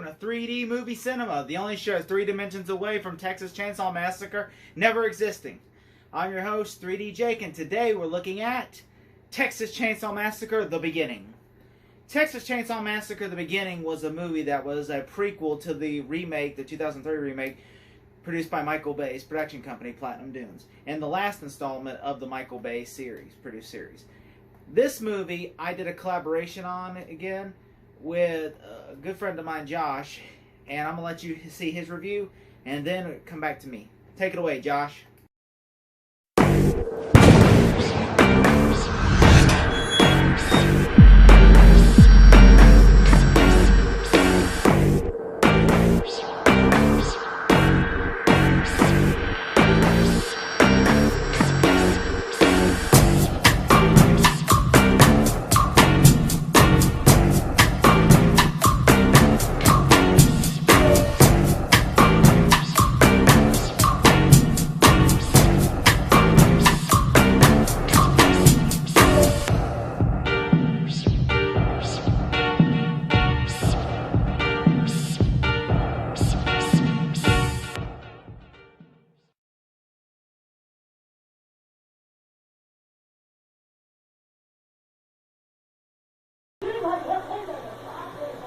to 3D movie cinema, the only show 3 dimensions away from Texas Chainsaw Massacre never existing. I'm your host, 3D Jake, and today we're looking at Texas Chainsaw Massacre: The Beginning. Texas Chainsaw Massacre: The Beginning was a movie that was a prequel to the remake, the 2003 remake, produced by Michael Bay's production company, Platinum Dunes, and the last installment of the Michael Bay produced series. This movie, I did a collaboration on again with a good friend of mine, Josh, and I'm going to let you see his review and then come back to me. Take it away, Josh.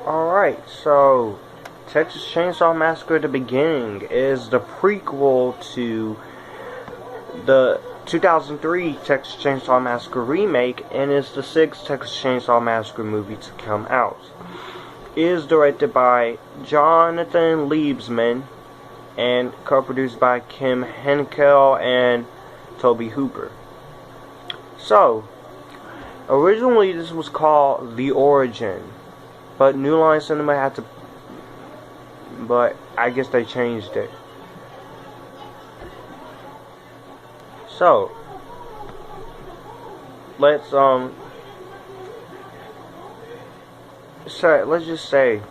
Alright, so Texas Chainsaw Massacre: The Beginning is the prequel to the 2003 Texas Chainsaw Massacre remake and is the 6th Texas Chainsaw Massacre movie to come out. It is directed by Jonathan Liebesman and co-produced by Kim Henkel and Toby Hooper. So, originally this was called The Origin, but New Line Cinema had to, but I guess they changed it. So, let's just say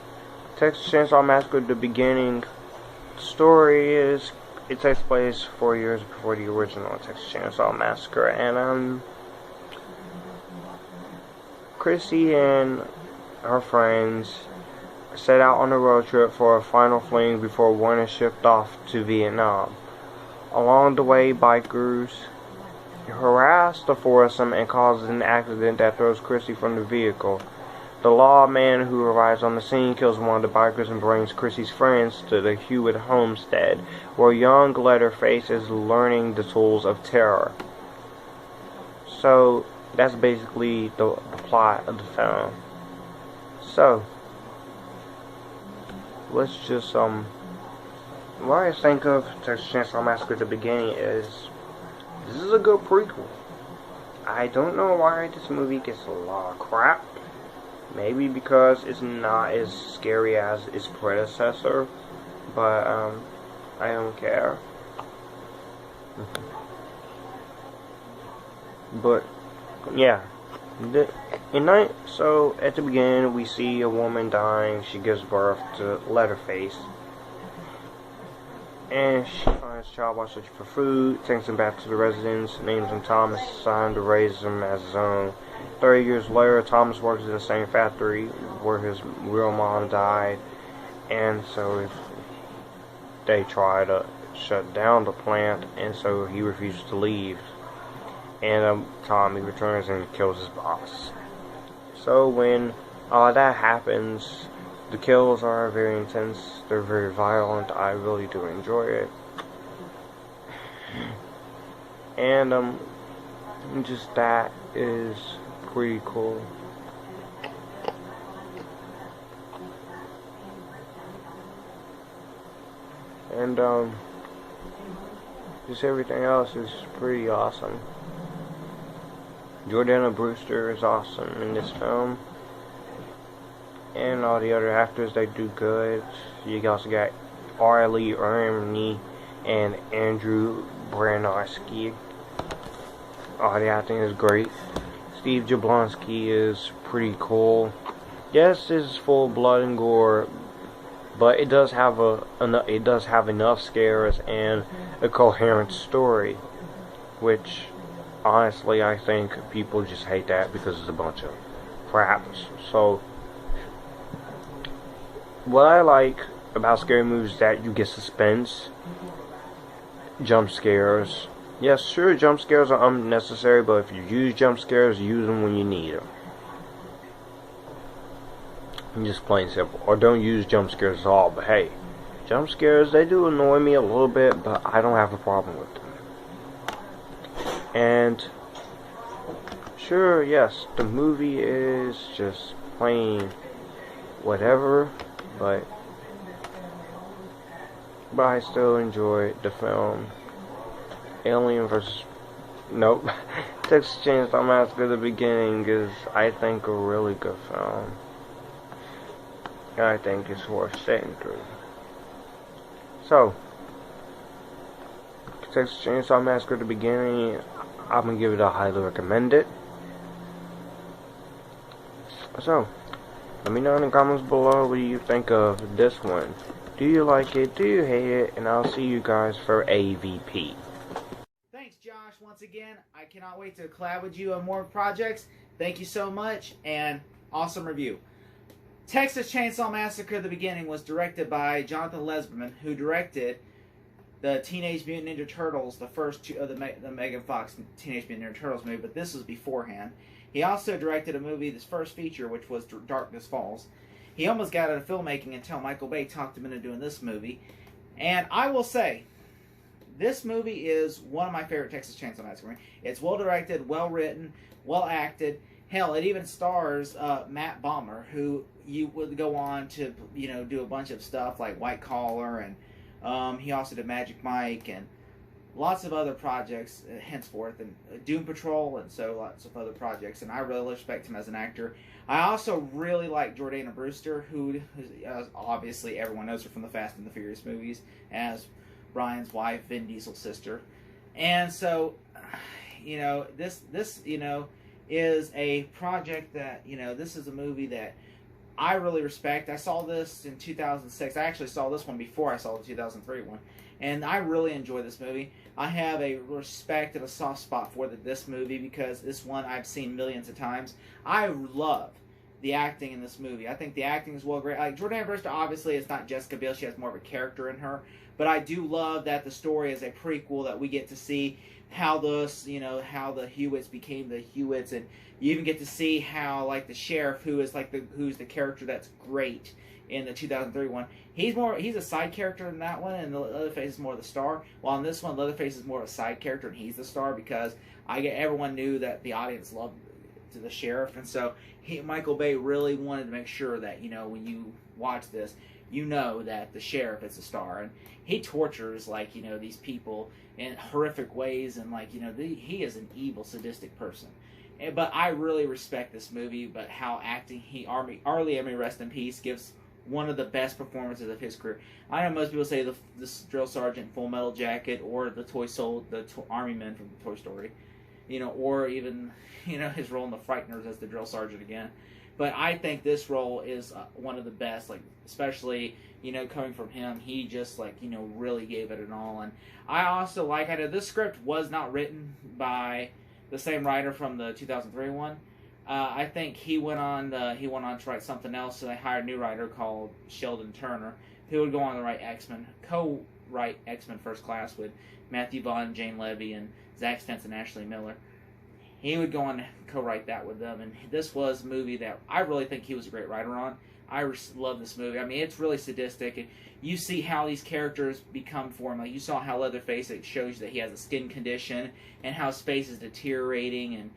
Texas Chainsaw Massacre: The Beginning story is, it takes place 4 years before the original Texas Chainsaw Massacre, and Chrissy and her friends set out on a road trip for a final fling before one is shipped off to Vietnam. Along the way, bikers harass the foursome and causes an accident that throws Chrissy from the vehicle. The lawman who arrives on the scene kills one of the bikers and brings Chrissy's friends to the Hewitt homestead, where young Leatherface is learning the tools of terror. So, that's basically the plot of the film. So, let's just, what I think of Texas Chainsaw Massacre: The Beginning is, this is a good prequel. I don't know why this movie gets a lot of crap. Maybe because it's not as scary as its predecessor, but, I don't care. But, yeah. So, at the beginning, we see a woman dying. She gives birth to Leatherface. And she finds a child while searching for food, takes him back to the residence, names him Thomas, son to raise him as his own. 30 years later, Thomas works in the same factory where his real mom died, and so they try to shut down the plant, and so he refuses to leave. And Tommy returns and kills his boss. So when that happens, the kills are very intense, they're very violent, I really do enjoy it. And just that is pretty cool. And just everything else is pretty awesome. Jordana Brewster is awesome in this film, and all the other actors, they do good. You also got Arlie Ermey and Andrew Branowski. All the acting is great. Steve Jablonsky is pretty cool. Yes, it's full of blood and gore, but it does have enough scares and a coherent story, which honestly I think people just hate that because it's a bunch of crap. So what I like about scary movies is that you get suspense, jump scares. Yes, sure, jump scares are unnecessary, but if you use jump scares, use them when you need them. Just plain simple. Or don't use jump scares at all, but hey, jump scares, they do annoy me a little bit, but I don't have a problem with them. And sure, yes, the movie is just plain whatever, but I still enjoy the film. Alien vs. Nope. Texas Chainsaw Massacre: The Beginning is, I think, a really good film. I think it's worth sitting through. So, Texas Chainsaw Massacre: The Beginning, I'm gonna give it a highly recommended. So, let me know in the comments below what do you think of this one. Do you like it? Do you hate it? And I'll see you guys for AVP. Thanks, Josh, once again. I cannot wait to collab with you on more projects. Thank you so much, and awesome review. Texas Chainsaw Massacre: The Beginning was directed by Jonathan Lesberman, who directed the Teenage Mutant Ninja Turtles, the first two of the Megan Fox Teenage Mutant Ninja Turtles movie, but this was beforehand. He also directed a movie, this first feature, which was Darkness Falls. He almost got out of filmmaking until Michael Bay talked him into doing this movie. And I will say, this movie is one of my favorite Texas Chainsaw Massacre. It's well directed, well written, well acted. Hell, it even stars Matt Bomer, who you would go on to, do a bunch of stuff like White Collar, and he also did Magic Mike and lots of other projects henceforth, and Doom Patrol, and so lots of other projects. And I really respect him as an actor. I also really like Jordana Brewster, who obviously everyone knows her from the Fast and the Furious movies as Brian's wife, Vin Diesel's sister. And so, this is a project that, this is a movie that I really respect. I saw this in 2006. I actually saw this one before I saw the 2003 one. And I really enjoy this movie. I have a respect and a soft spot for this movie because this one I've seen millions of times. I love the acting in this movie. I think the acting is well great. Like Jordana Brewster, obviously, it's not Jessica Biel. She has more of a character in her. But I do love that the story is a prequel, that we get to see how how the Hewitts became the Hewitts, and you even get to see how, like, the sheriff, who's the character that's great in the 2003 one, he's a side character in that one, and the Leatherface is more the star. While in this one, Leatherface is more of a side character, and he's the star because everyone knew that the audience loved the sheriff, and so Michael Bay really wanted to make sure that when you watch this, that the sheriff is a star, and he tortures these people in horrific ways, and he is an evil, sadistic person. But I really respect this movie, but how acting R. Lee Ermey, rest in peace, gives one of the best performances of his career. I know most people say the drill sergeant in Full Metal Jacket, or the army men from Toy Story, or even his role in The Frighteners as the drill sergeant again. But I think this role is one of the best, especially, coming from him. He just, really gave it an all. And I also I know this script was not written by the same writer from the 2003 one. I think he went on to write something else, so they hired a new writer called Sheldon Turner, who would go on to write X-Men, co-write X-Men First Class with Matthew Vaughn, Jane Levy, and Zach Stentz and Ashley Miller. He would go on to co-write that with them, and this was a movie that I really think he was a great writer on. I love this movie. I mean, it's really sadistic, and you see how these characters become formed. Like, you saw how Leatherface, it shows you that he has a skin condition, and how his face is deteriorating, and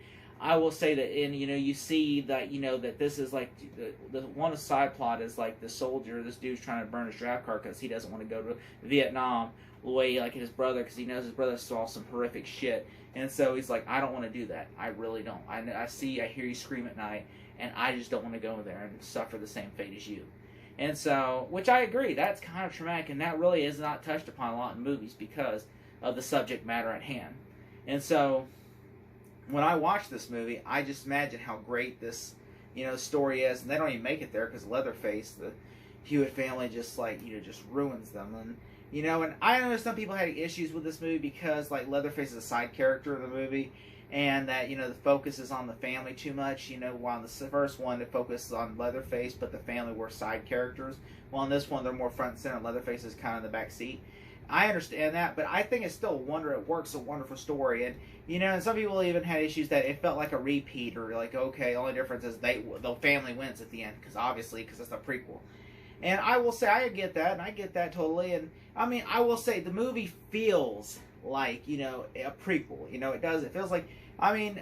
I will say that, and you see that, that this is the one side plot is the soldier, this dude's trying to burn his draft car because he doesn't want to go to Vietnam the way his brother, because he knows his brother saw some horrific shit. And so he's like, I don't want to do that. I really don't. I hear you scream at night, and I just don't want to go there and suffer the same fate as you. And so, which I agree, that's kind of traumatic, and that really is not touched upon a lot in movies because of the subject matter at hand. And so, when I watch this movie, I just imagine how great this, story is, and they don't even make it there because Leatherface, the Hewitt family, just just ruins them. And and I know some people had issues with this movie because Leatherface is a side character in the movie, and that, you know, the focus is on the family too much. You know, while in the first one it focuses on Leatherface, but the family were side characters. Well, in this one they're more front and center. Leatherface is kind of in the back seat. I understand that, but I think it's still a wonder. It works, a wonderful story, and you know, and some people even had issues that it felt like a repeat, or like, okay, the only difference is the family wins at the end, because it's a prequel. And I will say I get that, and I get that totally. And I mean, I will say the movie feels like, you know, a prequel. You know, it does. It feels like, I mean,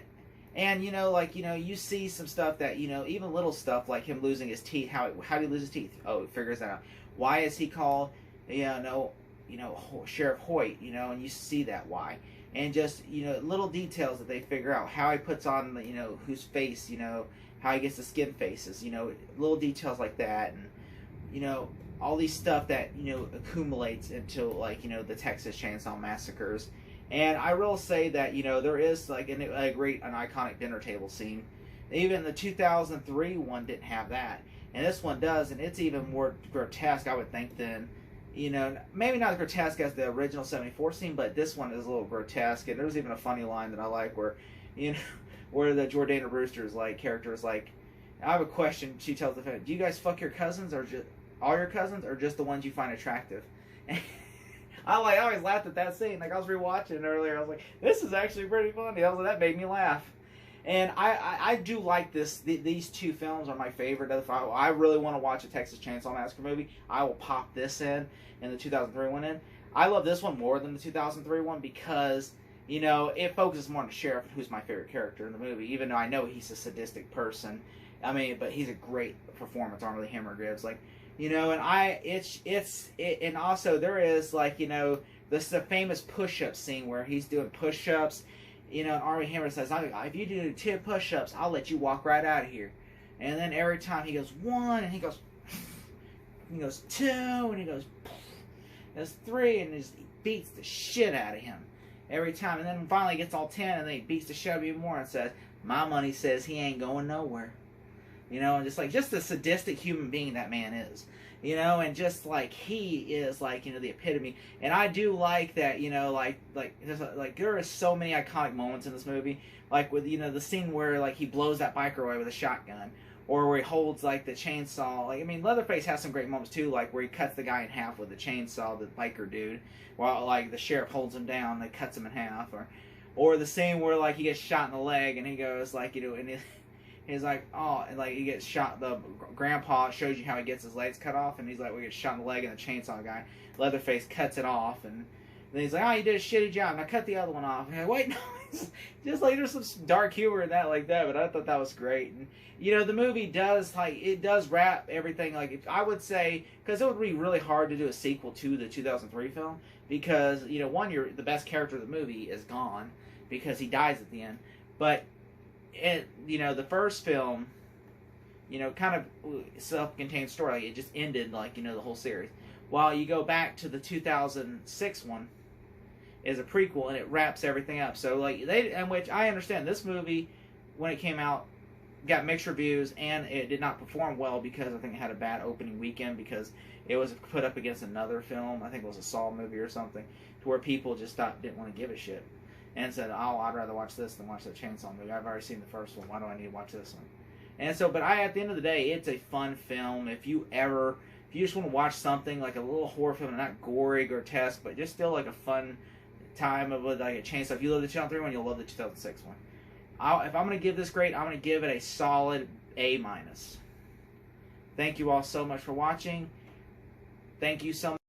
and you know, like, you know, you see some stuff that, you know, even little stuff like him losing his teeth. How did he lose his teeth? Oh, he figures that out. Why is he called, you know, Sheriff Hoyt, you know, and you see that why. And just, you know, little details that they figure out. How he puts on, you know, whose face, you know, how he gets the skin faces, you know, little details like that. And, you know, all these stuff that, you know, accumulates into, like, you know, the Texas Chainsaw Massacres. And I will say that, you know, there is, like, an iconic dinner table scene. Even the 2003 one didn't have that. And this one does, and it's even more grotesque, I would think, than, you know, maybe not as grotesque as the original 74 scene, but this one is a little grotesque. And there's even a funny line that I like where, you know, where the Jordana Brewster's, like, character is like, I have a question. She tells the family, do you guys fuck your cousins, or just all your cousins, or just the ones you find attractive? I always laughed at that scene. Like, I was rewatching it earlier. I was like, this is actually pretty funny. That made me laugh. And I do like this. These two films are my favorite. If I really want to watch a Texas Chainsaw Massacre movie, I will pop this in, and the 2003 one in. I love this one more than the 2003 one because, you know, it focuses more on the sheriff, who's my favorite character in the movie, even though I know he's a sadistic person. I mean, but he's a great performance. Armley Hammer gives, like, you know, and and also there is, like, you know, this is a famous push-up scene where he's doing push-ups, you know, and Armie Hammer says, if you do 10 push-ups, I'll let you walk right out of here. And then every time he goes 1, and he goes 2, and he goes 3, and he beats the shit out of him every time. And then finally he gets all 10, and then he beats the shit out of him more and says, my money says he ain't going nowhere. You know, and just the sadistic human being that man is. You know, and just like he is, like, you know, the epitome. And I do like that, you know, like there are so many iconic moments in this movie, like with, you know, the scene where, like, he blows that biker away with a shotgun, or where he holds, like, the chainsaw. Like, I mean, Leatherface has some great moments too, like where he cuts the guy in half with the chainsaw, the biker dude, while, like, the sheriff holds him down, and cuts him in half, or the scene where, like, he gets shot in the leg, and he goes, like, you know, and he's like, oh, and, like, he gets shot. The grandpa shows you how he gets his legs cut off, and he's like, we get shot in the leg, and the chainsaw guy, Leatherface, cuts it off, and then he's like, oh, you did a shitty job, and I cut the other one off. And I'm like, wait, no, just like there's some dark humor in that, like that, but I thought that was great. And, you know, the movie does, like, it does wrap everything, like, I would say, because it would be really hard to do a sequel to the 2003 film, because, you know, one, the best character of the movie is gone, because he dies at the end, but you know, the first film, you know, kind of self-contained story. Like, it just ended, like, you know, the whole series. While you go back to the 2006 one, is a prequel, and it wraps everything up. So, like, which I understand, this movie, when it came out, got mixed reviews, and it did not perform well because I think it had a bad opening weekend because it was put up against another film. I think it was a Saw movie or something, to where people just didn't want to give a shit. And said, oh, I'd rather watch this than watch the Chainsaw movie. I've already seen the first one. Why do I need to watch this one? And so, but at the end of the day, it's a fun film. If you just want to watch something like a little horror film, not gory, grotesque, but just still like a fun time of like a chainsaw. If you love the 2003 one, you'll love the 2006 one. If I'm going to give this grade, I'm going to give it a solid A-. Thank you all so much for watching. Thank you so much.